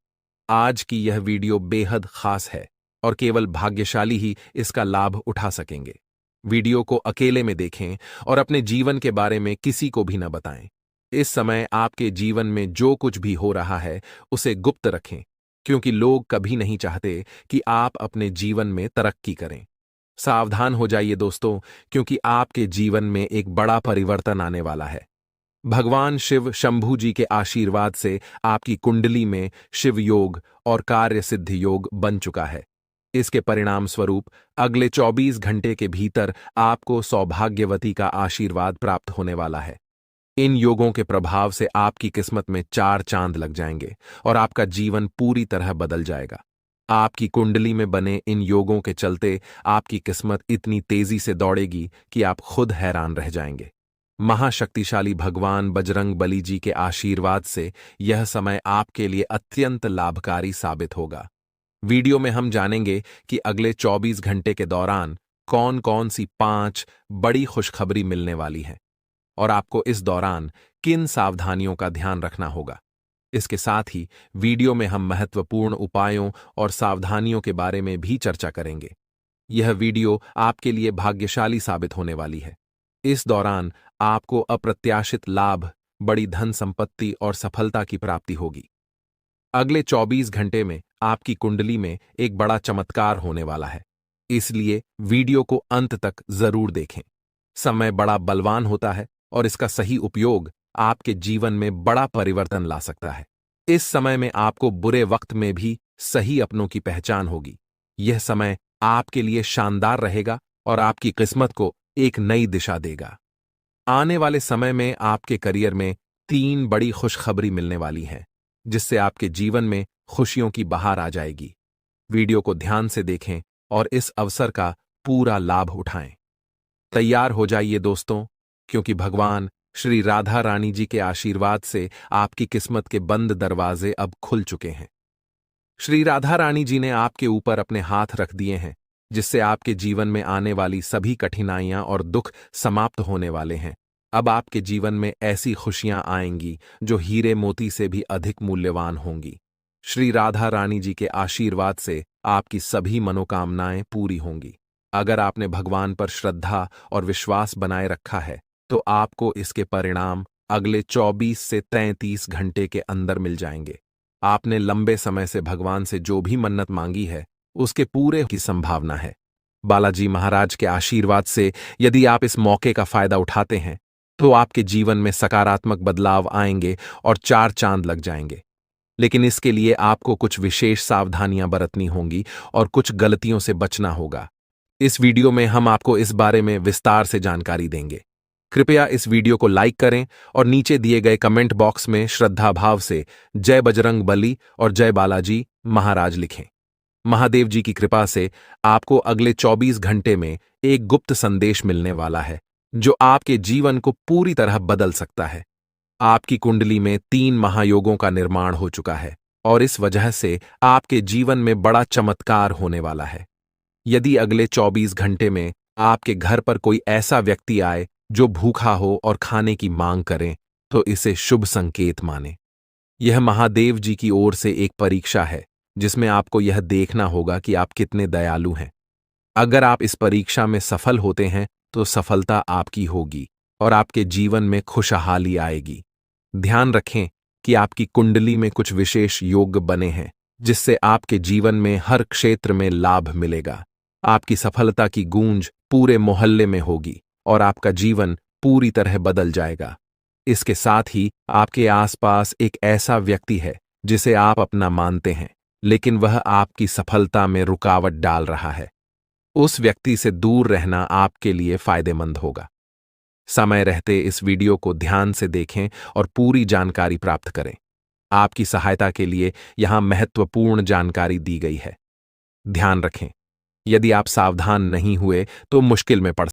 A: आज की यह वीडियो बेहद खास है और केवल भाग्यशाली ही इसका लाभ उठा सकेंगे। वीडियो को अकेले में देखें और अपने जीवन के बारे में किसी को भी न बताएं। इस समय आपके जीवन में जो कुछ भी हो रहा है उसे गुप्त रखें, क्योंकि लोग कभी नहीं चाहते कि आप अपने जीवन में तरक्की करें। सावधान हो जाइए दोस्तों, क्योंकि आपके जीवन में एक बड़ा परिवर्तन आने वाला है। भगवान शिव शंभू जी के आशीर्वाद से आपकी कुंडली में शिव योग और कार्य सिद्धि योग बन चुका है। इसके परिणाम स्वरूप अगले 24 घंटे के भीतर आपको सौभाग्यवती का आशीर्वाद प्राप्त होने वाला है। इन योगों के प्रभाव से आपकी किस्मत में 4 चांद लग जाएंगे और आपका जीवन पूरी तरह बदल जाएगा। आपकी कुंडली में बने इन योगों के चलते आपकी किस्मत इतनी तेजी से दौड़ेगी कि आप खुद हैरान रह जाएंगे। महाशक्तिशाली भगवान बजरंग बली जी के आशीर्वाद से यह समय आपके लिए अत्यंत लाभकारी साबित होगा। वीडियो में हम जानेंगे कि अगले 24 घंटे के दौरान कौन कौन सी 5 बड़ी खुशखबरी मिलने वाली है और आपको इस दौरान किन सावधानियों का ध्यान रखना होगा। इसके साथ ही वीडियो में हम महत्वपूर्ण उपायों और सावधानियों के बारे में भी चर्चा करेंगे। यह वीडियो आपके लिए भाग्यशाली साबित होने वाली है। इस दौरान आपको अप्रत्याशित लाभ, बड़ी धन संपत्ति और सफलता की प्राप्ति होगी। अगले 24 घंटे में आपकी कुंडली में एक बड़ा चमत्कार होने वाला है, इसलिए वीडियो को अंत तक जरूर देखें। समय बड़ा बलवान होता है और इसका सही उपयोग आपके जीवन में बड़ा परिवर्तन ला सकता है। इस समय में आपको बुरे वक्त में भी सही अपनों की पहचान होगी। यह समय आपके लिए शानदार रहेगा और आपकी किस्मत को एक नई दिशा देगा। आने वाले समय में आपके करियर में 3 बड़ी खुशखबरी मिलने वाली हैं, जिससे आपके जीवन में खुशियों की बहार आ जाएगी। वीडियो को ध्यान से देखें और इस अवसर का पूरा लाभ उठाएं। तैयार हो जाइए दोस्तों, क्योंकि भगवान श्री राधा रानी जी के आशीर्वाद से आपकी किस्मत के बंद दरवाजे अब खुल चुके हैं। श्री राधा रानी जी ने आपके ऊपर अपने हाथ रख दिए हैं, जिससे आपके जीवन में आने वाली सभी कठिनाइयां और दुख समाप्त होने वाले हैं। अब आपके जीवन में ऐसी खुशियां आएंगी जो हीरे मोती से भी अधिक मूल्यवान होंगी। श्री राधा रानी जी के आशीर्वाद से आपकी सभी मनोकामनाएं पूरी होंगी। अगर आपने भगवान पर श्रद्धा और विश्वास बनाए रखा है, तो आपको इसके परिणाम अगले 24 से 33 घंटे के अंदर मिल जाएंगे। आपने लंबे समय से भगवान से जो भी मन्नत मांगी है, उसके पूरे की संभावना है। बालाजी महाराज के आशीर्वाद से यदि आप इस मौके का फायदा उठाते हैं, तो आपके जीवन में सकारात्मक बदलाव आएंगे और 4 चांद लग जाएंगे। लेकिन इसके लिए आपको कुछ विशेष सावधानियां बरतनी होंगी और कुछ गलतियों से बचना होगा। इस वीडियो में हम आपको इस बारे में विस्तार से जानकारी देंगे। कृपया इस वीडियो को लाइक करें और नीचे दिए गए कमेंट बॉक्स में श्रद्धा भाव से जय बजरंग बली और जय बालाजी महाराज लिखें। महादेव जी की कृपा से आपको अगले 24 घंटे में एक गुप्त संदेश मिलने वाला है, जो आपके जीवन को पूरी तरह बदल सकता है। आपकी कुंडली में 3 महायोगों का निर्माण हो चुका है और इस वजह से आपके जीवन में बड़ा चमत्कार होने वाला है। यदि अगले 24 घंटे में आपके घर पर कोई ऐसा व्यक्ति आए जो भूखा हो और खाने की मांग करे, तो इसे शुभ संकेत माने। यह महादेव जी की ओर से एक परीक्षा है, जिसमें आपको यह देखना होगा कि आप कितने दयालु हैं। अगर आप इस परीक्षा में सफल होते हैं तो सफलता आपकी होगी और आपके जीवन में खुशहाली आएगी। ध्यान रखें कि आपकी कुंडली में कुछ विशेष योग बने हैं जिससे आपके जीवन में हर क्षेत्र में लाभ मिलेगा। आपकी सफलता की गूंज पूरे मोहल्ले में होगी और आपका जीवन पूरी तरह बदल जाएगा। इसके साथ ही आपके आसपास एक ऐसा व्यक्ति है जिसे आप अपना मानते हैं, लेकिन वह आपकी सफलता में रुकावट डाल रहा है। उस व्यक्ति से दूर रहना आपके लिए फायदेमंद होगा। समय रहते इस वीडियो को ध्यान से देखें और पूरी जानकारी प्राप्त करें। आपकी सहायता के लिए यहां महत्वपूर्ण जानकारी दी गई है। ध्यान रखें, यदि आप सावधान नहीं हुए तो मुश्किल में पड़